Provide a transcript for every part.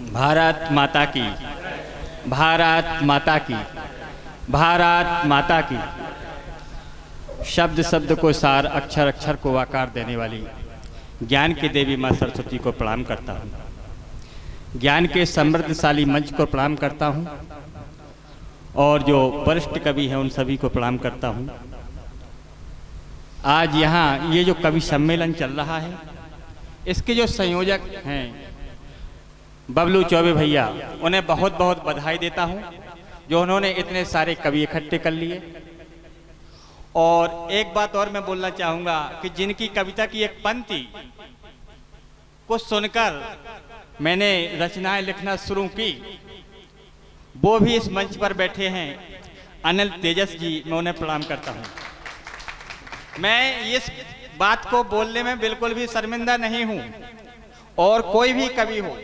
भारत माता की, भारत माता की, भारत माता की। शब्द शब्द को सार, अक्षर अक्षर को आकार देने वाली ज्ञान की देवी माँ सरस्वती को प्रणाम करता हूँ। ज्ञान के समृद्धशाली मंच को प्रणाम करता हूँ और जो वरिष्ठ कवि हैं उन सभी को प्रणाम करता हूँ। आज यहाँ ये जो कवि सम्मेलन चल रहा है, इसके जो संयोजक हैं बबलू चौबे भैया, उन्हें बहुत बहुत बधाई देता हूँ जो उन्होंने इतने सारे कवि इकट्ठे कर लिए। और एक बात और मैं बोलना चाहूँगा कि जिनकी कविता की एक पंक्ति को सुनकर मैंने रचनाएं लिखना शुरू की, वो भी इस मंच पर बैठे हैं। अनिल तेजस जी, मैं उन्हें प्रणाम करता हूँ। मैं इस बात को बोलने में बिल्कुल भी शर्मिंदा नहीं हूँ, और कोई भी कवि हो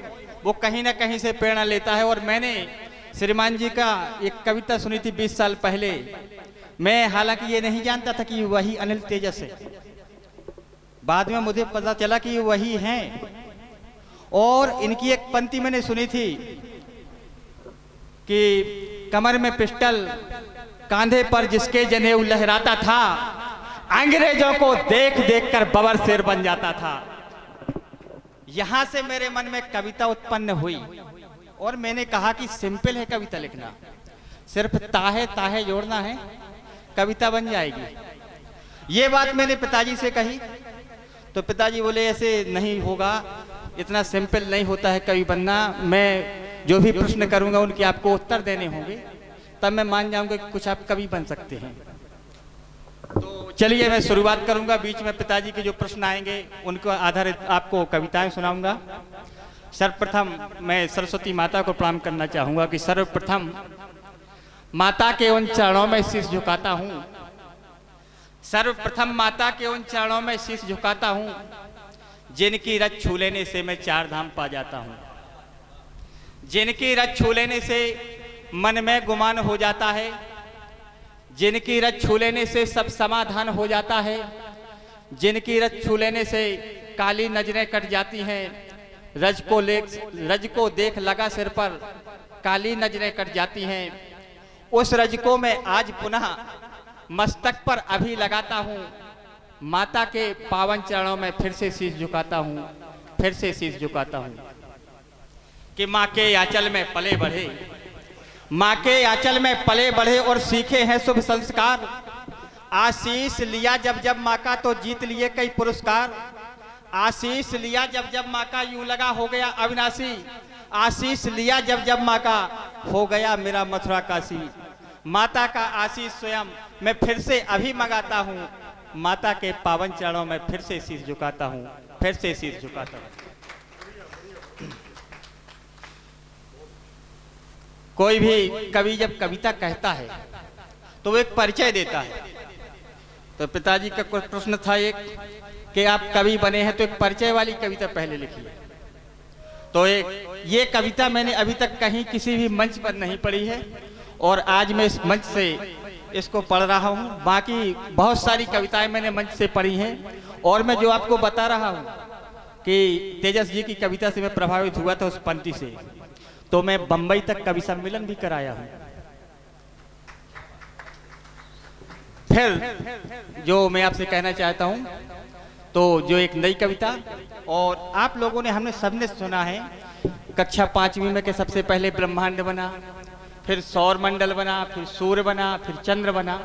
वो कहीं ना कहीं से प्रेरणा लेता है। और मैंने श्रीमान जी का एक कविता सुनी थी 20 साल पहले। मैं हालांकि ये नहीं जानता था कि वही अनिल तेजस है, बाद में मुझे पता चला कि वही हैं। और इनकी एक पंक्ति मैंने सुनी थी कि कमर में पिस्टल, कांधे पर जिसके जनेऊ लहराता था, अंग्रेजों को देख देख कर बबर शेर बन जाता था। यहां से मेरे मन में कविता उत्पन्न हुई और मैंने कहा कि सिंपल है कविता लिखना, सिर्फ ताहे ताहे जोड़ना है, कविता बन जाएगी। ये बात मैंने पिताजी से कही तो पिताजी बोले ऐसे नहीं होगा, इतना सिंपल नहीं होता है कवि बनना। मैं जो भी प्रश्न करूंगा उनके आपको उत्तर देने होंगे, तब मैं मान जाऊंगा कि कुछ आप कवि बन सकते हैं। तो चलिए मैं शुरुआत करूंगा। बीच में पिताजी के जो प्रश्न आएंगे उनको आधारित आपको कविताएं सुनाऊंगा। सर्वप्रथम मैं सरस्वती माता को प्रणाम करना चाहूंगा कि सर्वप्रथम माता के उन चरणों में शीश झुकाता हूं। सर्वप्रथम माता के उन चरणों में शीश झुकाता हूं जिनकी रज छू लेने से मैं चार धाम पा जाता हूं। जिनकी रज छू लेने से मन में गुमान हो जाता है, जिनकी रज छू लेने से सब समाधान हो जाता है, जिनकी रज छू लेने से काली नजरें कट जाती हैं, रज को देख लगा सिर पर काली नजरें कट जाती हैं। उस रज को मैं आज पुनः मस्तक पर अभी लगाता हूँ। माता के पावन चरणों में फिर से शीश झुकाता हूँ, फिर से शीश झुकाता हूँ कि माँ के आंचल में पले बढ़े, माँ के आंचल में पले बढ़े और सीखे हैं शुभ संस्कार। आशीष लिया जब जब माँ का तो जीत लिए कई पुरस्कार। आशीष लिया जब जब माँ का यूं लगा हो गया अविनाशी। आशीष लिया जब जब माँ का हो गया मेरा मथुरा काशी। माता का आशीष स्वयं मैं फिर से अभी मंगाता हूँ। माता के पावन चरणों में फिर से शीश झुकाता हूँ, फिर से शीश झुकाता हूँ। कोई भी कवि जब कविता कहता है तो वो एक परिचय देता है। तो पिताजी का कोई प्रश्न था एक कि आप कवि बने हैं तो एक परिचय वाली कविता पहले लिखिए। तो ये कविता मैंने अभी तक कहीं किसी भी मंच पर नहीं पढ़ी है और आज मैं इस मंच से इसको पढ़ रहा हूँ। बाकी बहुत सारी कविताएं मैंने मंच से पढ़ी हैं और मैं जो आपको बता रहा हूँ कि तेजस जी की कविता से मैं प्रभावित हुआ था उस पंक्ति से, तो मैं बंबई तक कवि सम्मेलन भी कराया हूँ। फिर जो मैं आपसे कहना चाहता हूँ तो जो एक नई कविता, और आप लोगों ने हमने सबने सुना है कक्षा 5वीं में के सबसे पहले ब्रह्मांड बना, फिर सौर मंडल बना, फिर सूर्य बना, फिर चंद्र बना।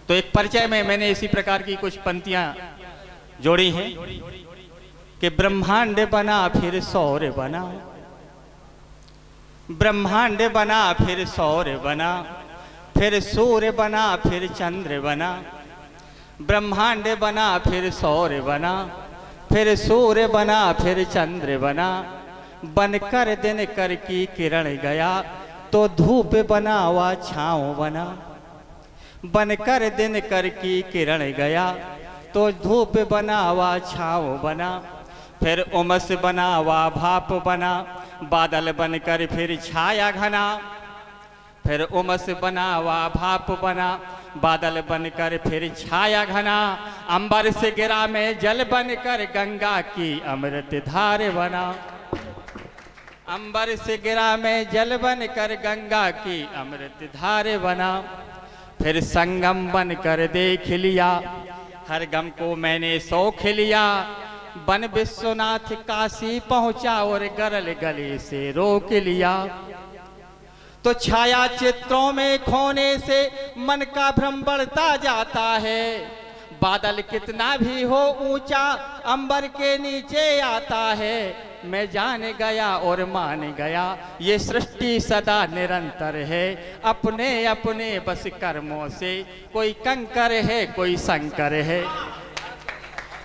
तो एक परिचय में मैंने इसी प्रकार की कुछ पंक्तियां जोड़ी हैं कि ब्रह्मांड बना फिर सौर बना, ब्रह्मांड बना फिर सौर बना, फिर सूर्य बना फिर चंद्र बना। ब्रह्मांड बना फिर सौर बना, फिर सूर्य बना फिर चंद्र बना। बनकर दिन कर की किरण गया तो धूप बना व छाँव बना। बनकर दिन कर की किरण गया तो धूप बना व छाँव बना। फिर उमस बना व भाप बना, बादल बनकर फिर छाया घना। फिर उमस बना व भाप बना, बादल बनकर फिर छाया घना। अंबर से गिरा में जल बनकर गंगा की अमृत धार बना। अंबर से गिरा मैं जल बन कर गंगा की अमृत धारे बना, फिर संगम बन कर देख लिया, हर गम को मैंने सौख लिया। बन विश्वनाथ काशी पहुंचा और गरल गले से रोक लिया। तो छाया चित्रों में खोने से मन का भ्रम बढ़ता जाता है, बादल कितना भी हो ऊंचा अंबर के नीचे आता है। मैं जान गया और मान गया ये सृष्टि सदा निरंतर है, अपने अपने बस कर्मों से कोई कंकर है कोई शंकर है।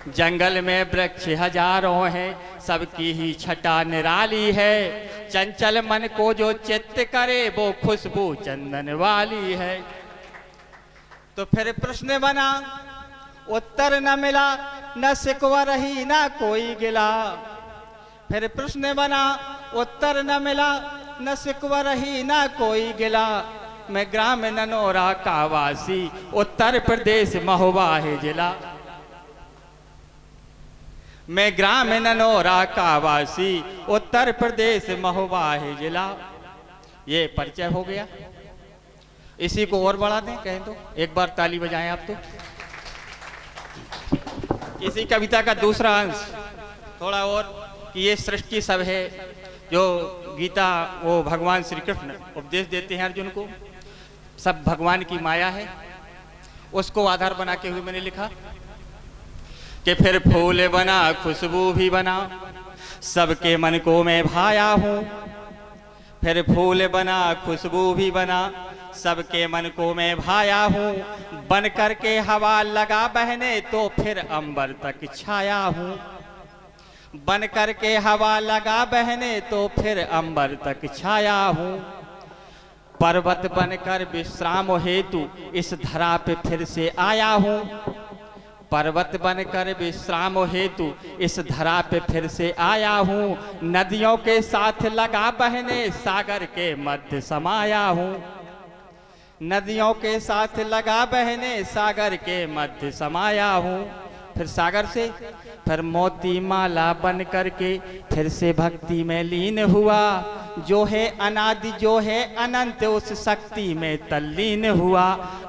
जंगल में वृक्ष हजारों हैं, सबकी ही छटा निराली है, चंचल मन को जो चित्त करे वो खुशबू चंदन वाली है। तो फिर प्रश्न बना, उत्तर न मिला, न शिकवा रही न कोई गिला। फिर प्रश्न बना, उत्तर न मिला, न शिकवा रही न कोई गिला। मैं ग्राम ननौरा का वासी, उत्तर प्रदेश महोबा है जिला। मैं ग्राम ननौरा का वासी, उत्तर प्रदेश महोबा है जिला। ये परिचय हो गया। इसी को और बढ़ा दें, कहें तो एक बार ताली बजाएं आप। तो इसी कविता का दूसरा अंश थोड़ा और, कि ये सृष्टि सब है, जो गीता वो भगवान श्री कृष्ण उपदेश देते हैं अर्जुन को, सब भगवान की माया है। उसको आधार बना के हुए मैंने लिखा कि फिर फूल बना खुशबू भी बना, सबके मन को मैं भाया हूँ। फिर फूल बना खुशबू भी बना, सबके मन को मैं भाया हूँ। बन करके हवा लगा बहने तो फिर अंबर तक छाया हूँ। बन करके हवा लगा बहने तो फिर अंबर तक छाया हूँ। पर्वत बनकर विश्राम हेतु इस धरा पे फिर से आया हूँ। पर्वत बनकर विश्राम हेतु इस धरा पे फिर से आया हूँ। नदियों के साथ लगा बहने सागर के मध्य समाया हूँ। नदियों के साथ लगा बहने सागर के मध्य समाया हूँ। फिर सागर से फिर मोती माला बन करके फिर से भक्ति में लीन हुआ। जो है अनादि जो है अनंत उस शक्ति में तल्लीन हुआ।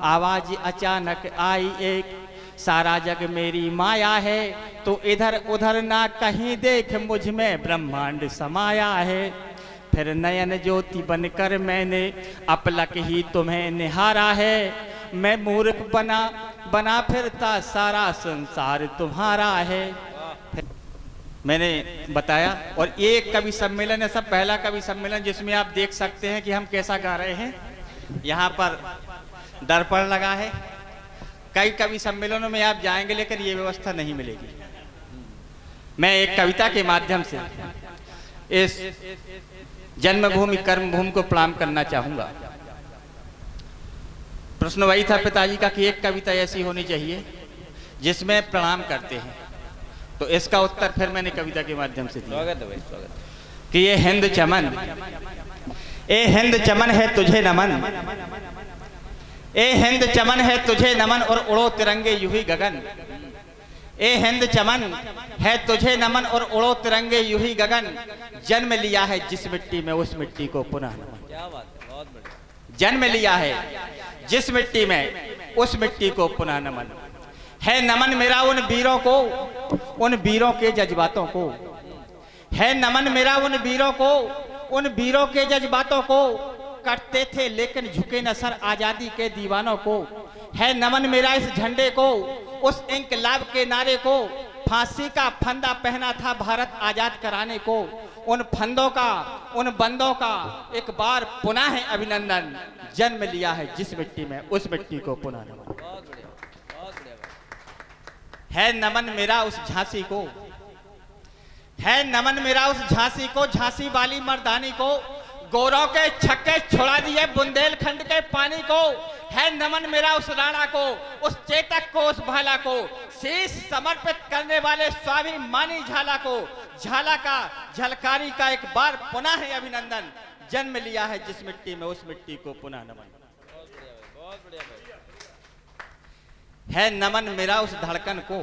आवाज अचानक आई एक, सारा जग मेरी माया है, तो इधर उधर ना कहीं देख मुझ में ब्रह्मांड समाया है। फिर नयन ज्योति बनकर मैंने अपलक ही तुम्हें निहारा है। मैं मूर्ख बना फिरता सारा संसार तुम्हारा है। मैंने बताया। और एक कवि सम्मेलन है, सब पहला कवि सम्मेलन, जिसमें आप देख सकते हैं कि हम कैसा गा रहे हैं। यहाँ पर दर्पण लगा है। कई कवि सम्मेलनों में आप जाएंगे लेकिन ये व्यवस्था नहीं मिलेगी। मैं एक कविता के माध्यम से इस जन्मभूमि कर्मभूमि को प्रणाम करना चाहूंगा। प्रश्न वही था पिताजी का कि एक कविता ऐसी होनी चाहिए जिसमें प्रणाम करते हैं, तो इसका उत्तर फिर मैंने कविता के माध्यम से दिया कि ये हिंद चमन, ए हिंद चमन है तुझे नमन, ए हिंद चमन है तुझे नमन और उड़ो तिरंगे यूं ही गगन। ए हिंद चमन है तुझे नमन और उड़ो तिरंगे यूं ही गगन। जन्म लिया है जिस मिट्टी में उस मिट्टी को पुनः नमन। क्या बात है, बहुत बढ़िया। जन्म लिया है जिस मिट्टी में उस मिट्टी को पुनः नमन। है नमन मेरा उन वीरों को, उन वीरों के जज्बातों को। है नमन मेरा उन वीरों को, उन वीरों के जज्बातों को। करते थे लेकिन झुके न सर आजादी के दीवानों को। है नमन मेरा इस झंडे को, उस इंकलाब के नारे को। फांसी का फंदा पहना था भारत आजाद कराने को। उन फंदों का, उन बंदों का एक बार पुनः है अभिनंदन। जन्म लिया है जिस मिट्टी में उस मिट्टी को पुनः नमन। है नमन मेरा उस झांसी को, है नमन मेरा उस झांसी को, झांसी वाली मर्दानी को। गोरों के छक्के छुड़ा दिए बुंदेलखंड के पानी को। है नमन मेरा उस राणा को, उस चेतक को, उस भाला को। शीश समर्पित करने वाले स्वाभिमानी झाला को। झाला का, झलकारी का एक बार पुनः है अभिनंदन। जन्म लिया है जिस मिट्टी में उस मिट्टी को पुनः नमन। बहुत बढ़िया। है नमन मेरा उस धड़कन को,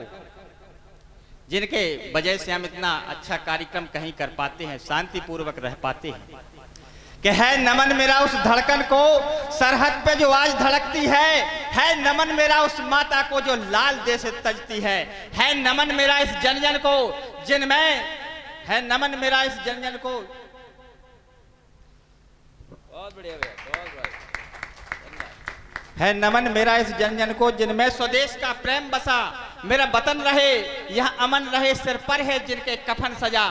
जिनके वजह से हम इतना अच्छा कार्यक्रम कहीं कर पाते हैं, शांतिपूर्वक रह पाते हैं। कि है नमन मेरा उस धड़कन को सरहद पे जो आज धड़कती है नमन मेरा उस माता को जो लाल देश से तजती है नमन मेरा इस जन जन को जिनमें है नमन मेरा इस जन जन को। बहुत बढ़िया भैया, बहुत बढ़िया। है नमन मेरा इस जन जन को जिनमें स्वदेश का प्रेम बसा, मेरा वतन रहे यह अमन रहे, सिर पर है जिनके कफन सजा,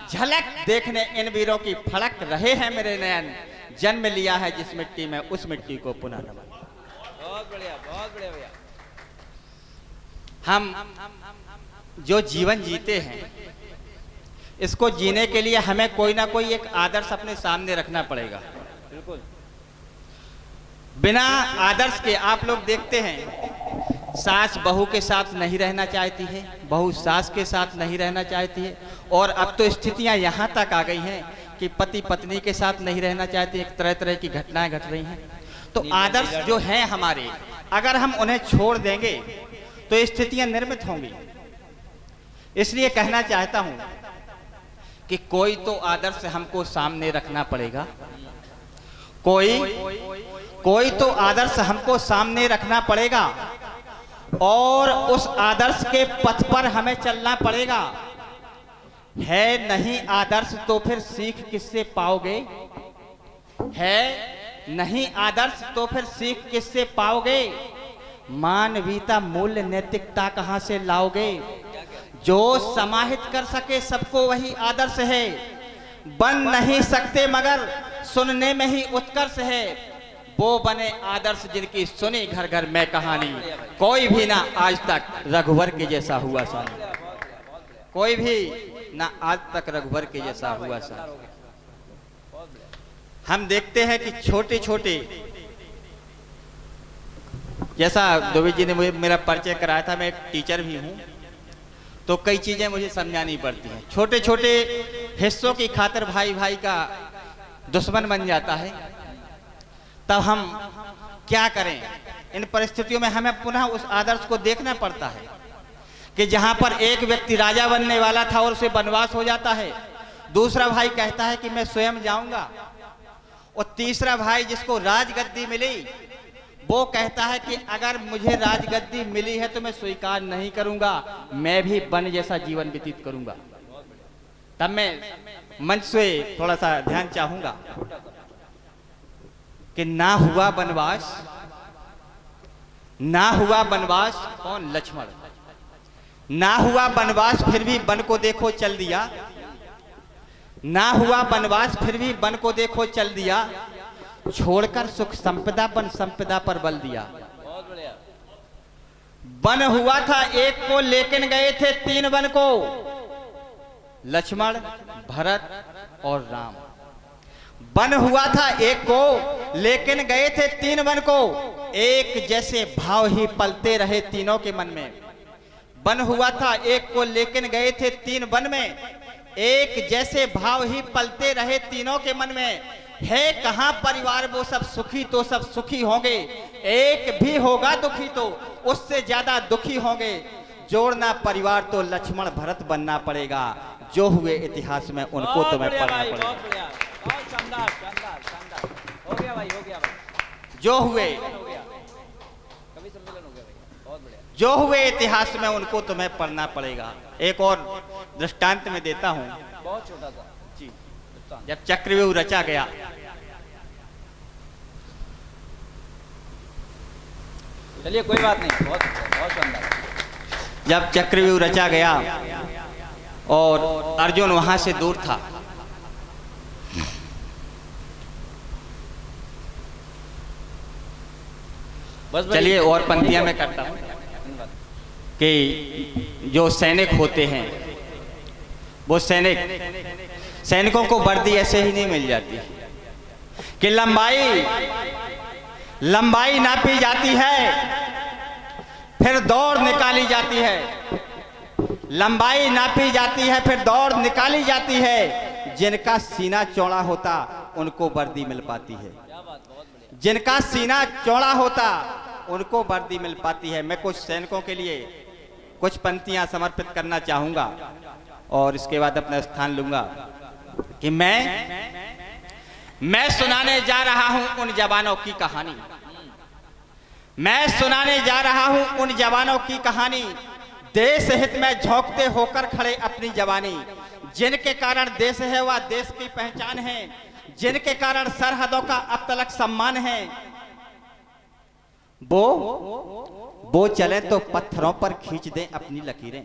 झलक देखने इन वीरों की फड़क रहे हैं मेरे नयन, जन्म लिया है जिस मिट्टी में उस मिट्टी को पुनः नमन। बहुत बढ़िया भैया। हम जो जीवन जीते हैं इसको जीने के लिए हमें कोई ना कोई एक आदर्श अपने सामने रखना पड़ेगा। बिल्कुल। बिना आदर्श के आप लोग देखते हैं सास बहू के साथ नहीं रहना चाहती है, बहू सास के साथ नहीं रहना चाहती है, और अब तो स्थितियां यहाँ तक आ गई हैं कि पति पत्नी के साथ नहीं रहना चाहते, एक तरह तरह की घटनाएं घट रही हैं। तो आदर्श जो हैं हमारे, अगर हम उन्हें छोड़ देंगे तो स्थितियां निर्मित होंगी। इसलिए कहना चाहता हूं कि कोई तो आदर्श हमको सामने रखना पड़ेगा, कोई तो आदर्श हमको सामने रखना पड़ेगा और उस आदर्श के पथ पर हमें चलना पड़ेगा। है नहीं आदर्श तो फिर सीख किससे पाओगे, है नहीं आदर्श तो फिर सीख किससे पाओगे, मानवीयता मूल्य नैतिकता कहां से लाओगे, जो समाहित कर सके सबको वही आदर्श है, बन नहीं सकते मगर सुनने में ही उत्कर्ष है, वो बने आदर्श जिनकी सुनी घर घर में कहानी, कोई भी ना आज तक रघुवर के जैसा हुआ सा, कोई भी ना आज तक रघुवर के जैसा हुआ सा। हम देखते हैं कि छोटे छोटे, जैसा दुबे जी ने मुझे मेरा परिचय कराया था, मैं एक टीचर भी हूं, तो कई चीजें मुझे समझानी पड़ती हैं। छोटे छोटे हिस्सों की खातिर भाई भाई का दुश्मन बन जाता है, तब हम क्या करें। इन परिस्थितियों में हमें पुनः उस आदर्श को देखना पड़ता है कि जहां पर एक व्यक्ति राजा बनने वाला था और उसे वनवास हो जाता है, दूसरा भाई कहता है कि मैं स्वयं जाऊंगा, और तीसरा भाई जिसको राजगद्दी मिली वो कहता है कि अगर मुझे राजगद्दी मिली है तो मैं स्वीकार नहीं करूंगा, मैं भी वन जैसा जीवन व्यतीत करूंगा। तब मैं मंच से थोड़ा सा ध्यान चाहूंगा कि ना हुआ वनवास, ना हुआ वनवास, कौन, लक्ष्मण, ना हुआ वनवास फिर भी वन को देखो चल दिया, ना हुआ वनवास फिर भी वन को देखो चल दिया, छोड़कर सुख संपदा वन संपदा पर बल दिया। बहुत बढ़िया। वन हुआ था एक को लेकिन गए थे तीन वन को, लक्ष्मण भरत और राम। वन हुआ था एक को लेकिन गए थे तीन वन को, एक जैसे भाव ही पलते रहे तीनों के मन में। वन हुआ था एक को लेकिन गए थे तीन वन में, एक जैसे भाव ही पलते रहे तीनों के मन में। है कहां परिवार वो सब सुखी तो सब सुखी होंगे, एक भी होगा दुखी तो उससे ज्यादा दुखी होंगे। जोड़ना परिवार तो लक्ष्मण भरत बनना पड़ेगा, जो हुए इतिहास में उनको तुम्हें पढ़ना पड़ेगा। बहुत शानदार शानदार शानदार। हो गया भाई, हो गया भाई। जो हुए, कवि सम्मेलन हो गया भाई। बहुत बढ़िया। जो हुए इतिहास में उनको तुम्हें पढ़ना पड़ेगा। एक और दृष्टांत में देता हूं। बहुत छोटा था जी। जब चक्रव्यूह रचा गया, चलिए कोई बात नहीं, बहुत बहुत शानदार। जब चक्रव्यूह रचा गया और अर्जुन वहां से दूर था, चलिए और पंक्तियां में करता हूं कि जो सैनिक होते हैं वो सैनिकों को वर्दी ऐसे ही नहीं मिल जाती कि लंबाई नापी जाती है फिर दौड़ निकाली जाती है, लंबाई नापी जाती है फिर दौड़ निकाली जाती है। जिनका सीना चौड़ा होता उनको वर्दी मिल पाती है, जिनका सीना चौड़ा होता उनको वर्दी मिल पाती है। मैं कुछ सैनिकों के लिए कुछ पंक्तियां समर्पित करना चाहूंगा और इसके बाद अपना स्थान लूंगा कि मैं सुनाने जा रहा हूं उन जवानों की कहानी। मैं सुनाने जा रहा हूं उन जवानों की कहानी, देश हित में झोंकते होकर खड़े अपनी जवानी, जिनके कारण देश है वह देश की पहचान है, जिनके कारण सरहदों का अब तलक सम्मान है। वो चले तो पत्थरों पर खींच दें अपनी लकीरें,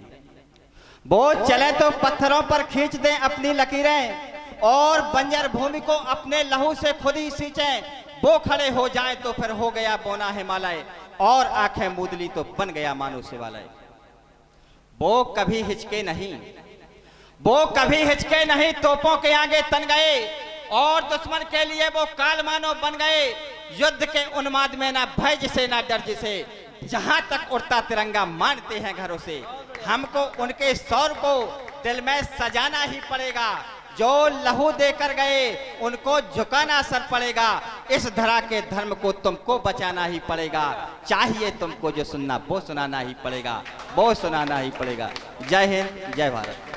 वो चले तो पत्थरों पर खींच दें अपनी लकीरें, और बंजर भूमि को अपने लहू से खुद ही सींचें। वो खड़े हो जाए तो फिर हो गया बोना हिमालय, और आंखें मूंद ली तो बन गया मानो शिवालय। वो कभी हिचके नहीं, वो कभी हिचके नहीं, तोपों के आगे तन गए, और दुश्मन के लिए वो काल मानो बन गए। युद्ध के उन्माद में ना भय जिसे ना डर जिसे, जहां तक उड़ता तिरंगा मानते हैं घरों से। हमको उनके शौर्य को दिल में सजाना ही पड़ेगा, जो लहू देकर गए उनको झुकाना सर पड़ेगा। इस धरा के धर्म को तुमको बचाना ही पड़ेगा, चाहिए तुमको जो सुनना वो सुनाना ही पड़ेगा, वो सुनाना ही पड़ेगा। जय हिंद, जय भारत।